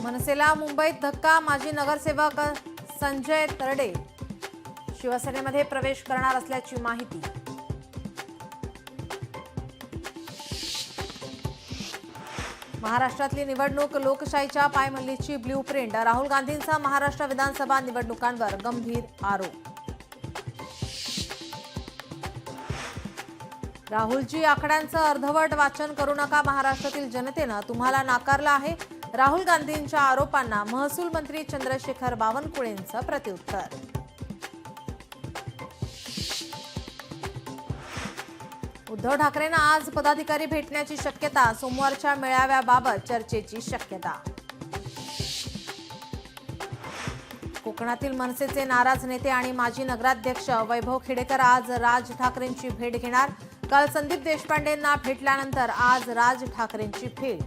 मनसेला मुंबईत धक्का, माजी नगरसेवक संजय तरडे शिवसेनेमध्ये प्रवेश करणार असल्याची माहिती. महाराष्ट्रातली निवडणूक लोकशाहीच्या पायमल्लीची ब्ल्यूप्रिंट, राहुल गांधींचा महाराष्ट्र विधानसभा निवडणुकांवर गंभीर आरोप. राहुलजी, आकड्यांचं अर्धवट वाचन करू नका. महाराष्ट्रातील जनतेनं तुम्हाला नाकारलं आहे. राहुल गांधींच्या आरोपांना महसूल मंत्री चंद्रशेखर बावनकुळेंचं प्रत्युत्तर. उद्धव ठाकरेंना आज पदाधिकारी भेटण्याची शक्यता. सोमवारच्या मेळाव्याबाबत चर्चेची शक्यता. कोकणातील मनसेचे नाराज नेते आणि माजी नगराध्यक्ष वैभव खेडेकर आज राज ठाकरेंची भेट घेणार. काल संदीप देशपांडेंना भेटल्यानंतर आज राज ठाकरेंची भेट.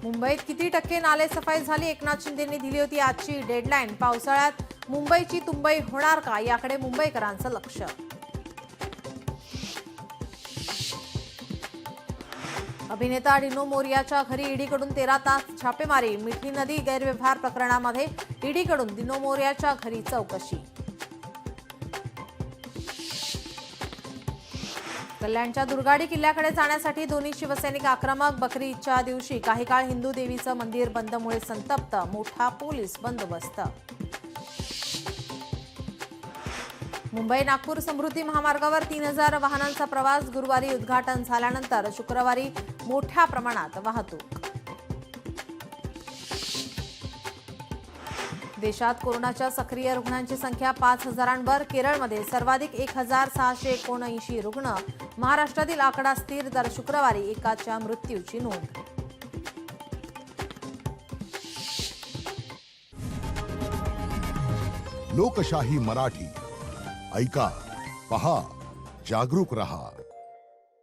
मुंबईत किती टक्के नाले सफाई झाली? एकनाथ शिंदेंनी दिली होती आजची डेडलाईन. पावसाळ्यात मुंबईची तुंबई होणार का, याकडे मुंबईकरांचं लक्ष. अभिनेता डिनो मोरियाच्या घरी ईडीकडून 13 तास छापेमारी. मिठी नदी गैरव्यवहार प्रकरणामध्ये ईडीकडून डिनो मोरियाच्या घरी चौकशी. कल्याणच्या दुर्गाडी किल्ल्याकडे जाण्यासाठी दोन्ही शिवसैनिक आक्रमक. बकरी ईदच्या दिवशी काही काळ हिंदू देवीचं मंदिर बंदमुळे संतप्त. मोठा पोलीस बंदोबस्त. मुंबई नागपूर समृद्धी महामार्गावर 3000 वाहनांचा प्रवास. गुरुवारी उद्घाटन झाल्यानंतर शुक्रवारी मोठ्या प्रमाणात वाहतूक. देशात कोरोनाच्या सक्रिय रुग्णांची संख्या 5000वर. केरळमध्ये सर्वाधिक 1679 रुग्ण. महाराष्ट्रातील आकडा स्थिर. दर शुक्रवारी एकाच्या मृत्यूची नोंद. लोकशाही मराठी ऐका, पहा, जागरूक रहा.